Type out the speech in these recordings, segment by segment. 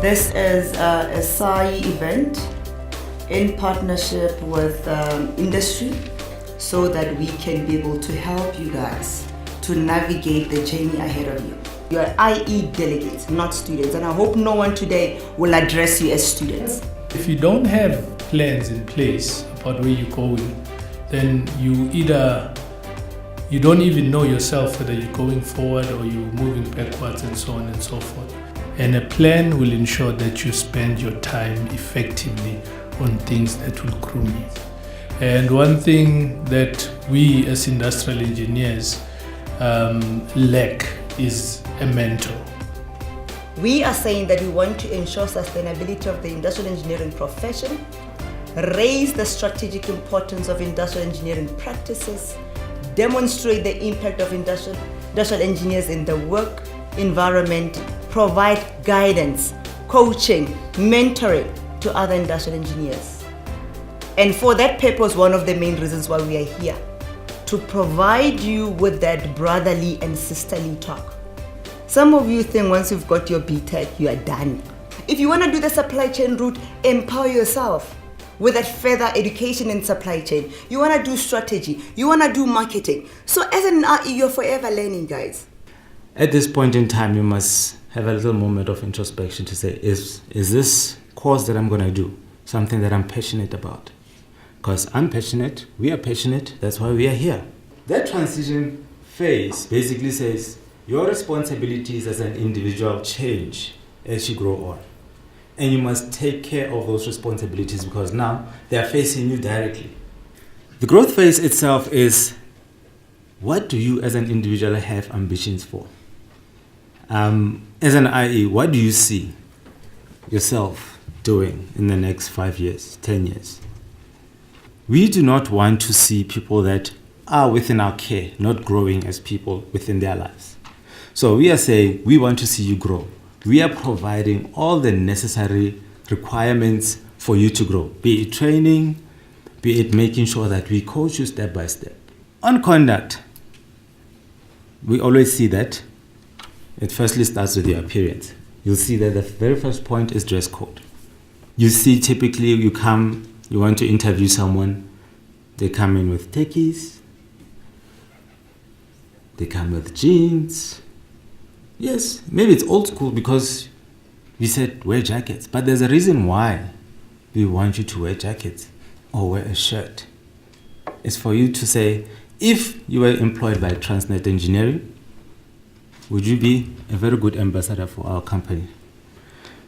This is a Saiie event in partnership with industry so that we can be able to help you guys to navigate the journey ahead of you. You are IE delegates, not students, and I hope no one today will address you as students. If you don't have plans in place about where you're going, then you don't even know yourself whether you're going forward or you're moving backwards and so on and so forth. And a plan will ensure that you spend your time effectively on things that will groom you. And one thing that we as industrial engineers lack is a mentor. We are saying that we want to ensure sustainability of the industrial engineering profession, raise the strategic importance of industrial engineering practices, demonstrate the impact of industrial engineers in the work environment, provide guidance, coaching, mentoring to other industrial engineers. And for that purpose, one of the main reasons why we are here, to provide you with that brotherly and sisterly talk. Some of you think once you've got your BTech, you are done. If you want to do the supply chain route, empower yourself with that further education in supply chain. You want to do strategy, you want to do marketing. So as an RE, you're forever learning, guys. At this point in time, you must have a little moment of introspection to say, is this course that I'm going to do something that I'm passionate about? Because I'm passionate, we are passionate, that's why we are here. That transition phase basically says your responsibilities as an individual change as you grow on. And you must take care of those responsibilities because now they are facing you directly. The growth phase itself is, what do you as an individual have ambitions for? As an IE, what do you see yourself doing in the next 5 years, 10 years? We do not want to see people that are within our care not growing as people within their lives. So we are saying we want to see you grow. We are providing all the necessary requirements for you to grow, be it training, be it making sure that we coach you step by step. On conduct, we always see that it firstly starts with your appearance. You'll see that the very first point is dress code. You see typically you want to interview someone, they come in with techies, they come with jeans. Yes, maybe it's old school because we said wear jackets, but there's a reason why we want you to wear jackets or wear a shirt. It's for you to say, if you were employed by Transnet Engineering, would you be a very good ambassador for our company?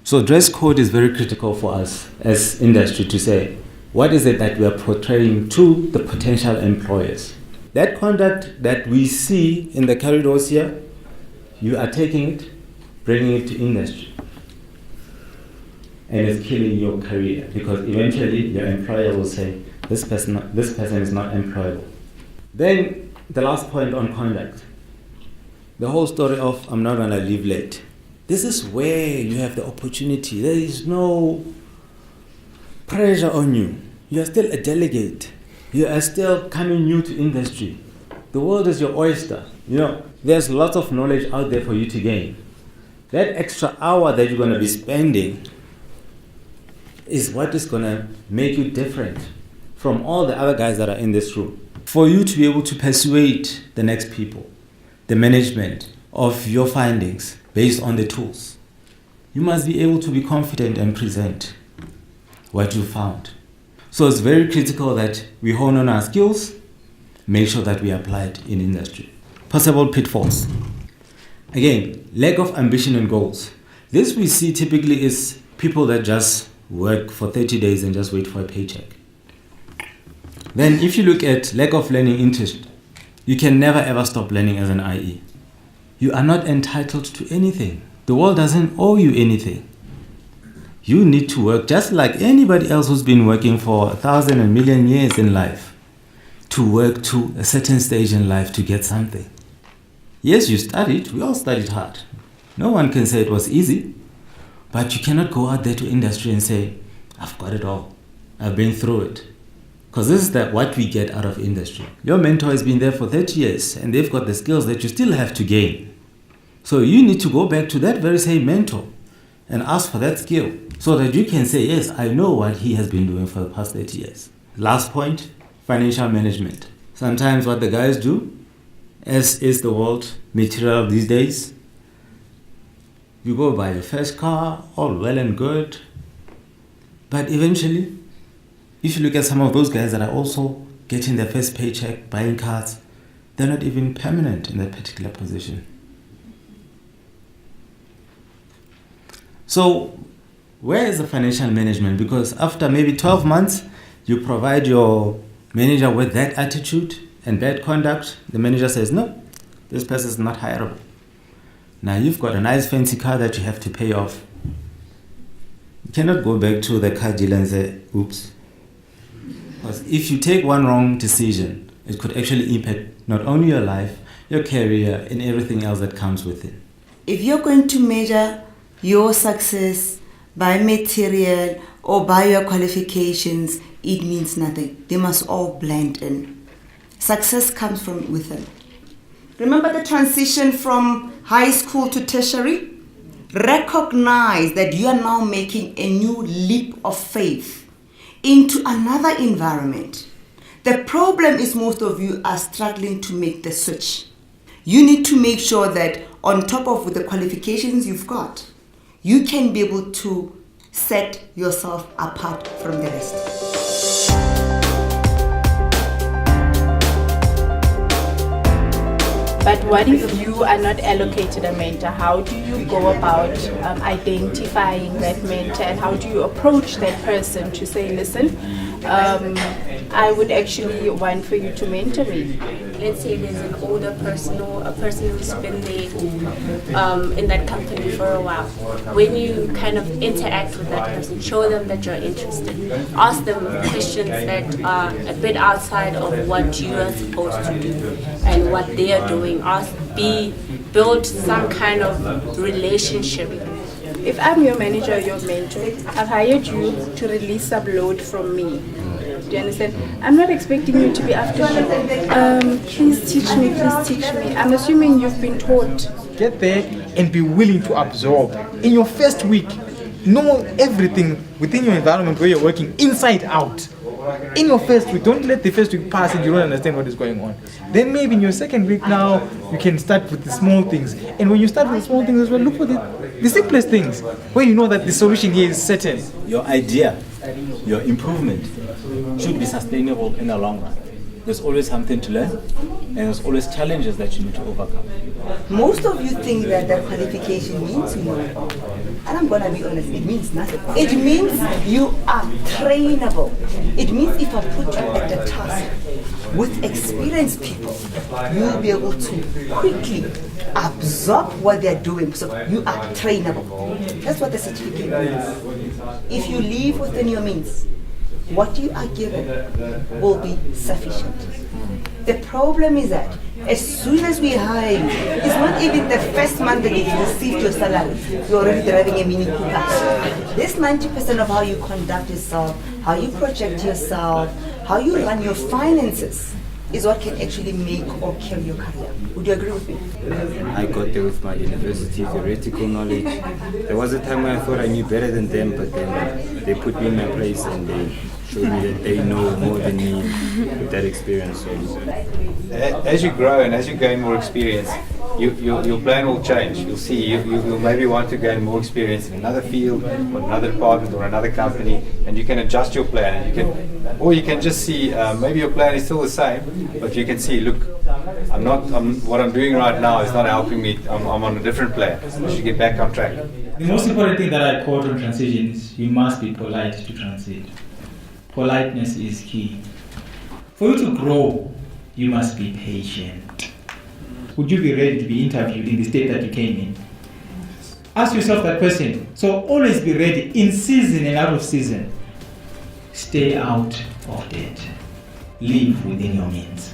So dress code is very critical for us as industry to say, what is it that we are portraying to the potential employers? That conduct that we see in the corridors here, you are taking it, bringing it to industry. And it's killing your career because eventually your employer will say, this person is not employable. Then the last point on conduct. The whole story of I'm not going to leave late. This is where you have the opportunity. There is no pressure on you. You are still a delegate. You are still coming new to industry. The world is your oyster. There's lots of knowledge out there for you to gain. That extra hour that you're going to be spending is what is going to make you different from all the other guys that are in this room. For you to be able to persuade the next people, the management of your findings based on the tools, you must be able to be confident and present what you found. So it's very critical that we hone on our skills, make sure that we apply it in industry. Possible pitfalls. Again, lack of ambition and goals. This we see typically is people that just work for 30 days and just wait for a paycheck. Then if you look at lack of learning interest, you can never ever stop learning as an IE. You are not entitled to anything. The world doesn't owe you anything. You need to work just like anybody else who's been working for 1,000 and million years in life to work to a certain stage in life to get something. Yes, you studied. We all studied hard. No one can say it was easy. But you cannot go out there to industry and say, I've got it all. I've been through it. Because this is what we get out of industry. Your mentor has been there for 30 years and they've got the skills that you still have to gain. So you need to go back to that very same mentor and ask for that skill so that you can say, yes, I know what he has been doing for the past 30 years. Last point, financial management. Sometimes what the guys do, as is the world material these days, you go buy your first car, all well and good. But eventually, if you look at some of those guys that are also getting their first paycheck, buying cars, they're not even permanent in that particular position. So, where is the financial management? Because after maybe 12 months, you provide your manager with that attitude and bad conduct. The manager says, no, this person is not hireable. Now you've got a nice fancy car that you have to pay off. You cannot go back to the car dealer and say, oops. Because if you take one wrong decision, it could actually impact not only your life, your career, and everything else that comes with it. If you're going to measure your success by material or by your qualifications, it means nothing. They must all blend in. Success comes from within. Remember the transition from high school to tertiary? Recognize that you are now making a new leap of faith into another environment. The problem is most of you are struggling to make the switch. You need to make sure that on top of the qualifications you've got, you can be able to set yourself apart from the rest. But what if you are not allocated a mentor? How do you go about identifying that mentor, and how do you approach that person to say, listen, I would actually want for you to mentor me? Let's say there's an older person or a person who's been there in that company for a while. When you kind of interact with that person, show them that you're interested. Ask them questions that are a bit outside of what you are supposed to do and what they are doing. Build some kind of relationship. If I'm your manager or your mentor, I've hired you to release some load from me. Do you understand? I'm not expecting you to be after me. Please teach me, please teach me. I'm assuming you've been taught. Get there and be willing to absorb. In your first week, know everything within your environment where you're working, inside out. In your first week, don't let the first week pass and you don't understand what is going on. Then maybe in your second week now, you can start with the small things. And when you start with the small things as well, look for the simplest things, where you know that the solution here is certain. Your idea, your improvement should be sustainable in the long run. There's always something to learn, and there's always challenges that you need to overcome. Most of you think that the qualification means you know it all. And I'm going to be honest, it means nothing. It means you are trainable. It means if I put you at the task with experienced people, you'll be able to quickly absorb what they're doing. So you are trainable. That's what the certificate means. If you live within your means, what you are given will be sufficient. The problem is that as soon as we hire you, it's not even the first month that you received your salary, you're already driving a Mini Cooper. This 90% of how you conduct yourself, how you project yourself, how you run your finances is what can actually make or kill your career. Would you agree with me? I got there with my university theoretical knowledge. There was a time when I thought I knew better than them, but then they put me in my place and they showed me that they know more than me with that experience. So as you grow and as you gain more experience, your plan will change. You'll see, you'll maybe want to gain more experience in another field or another department or another company, and you can adjust your plan. And you can just see maybe your plan is still the same, but you can see, look, what I'm doing right now is not helping me. I'm on a different plan. I should get back on track. The most important thing that I quote on transition is you must be polite to transit. Politeness is key. For you to grow, you must be patient. Would you be ready to be interviewed in the state that you came in? Ask yourself that question. So always be ready in season and out of season. Stay out of debt. Live within your means.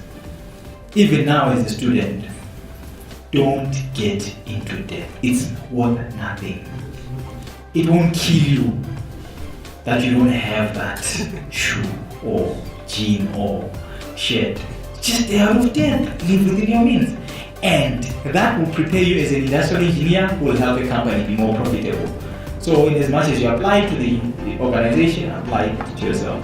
Even now as a student, don't get into debt. It's worth nothing. It won't kill you that you don't have that shoe or jean or shirt. Just stay out of debt. Live within your means. And that will prepare you as an industrial engineer who will help the company be more profitable. So in as much as you apply to the organization, apply it to yourself.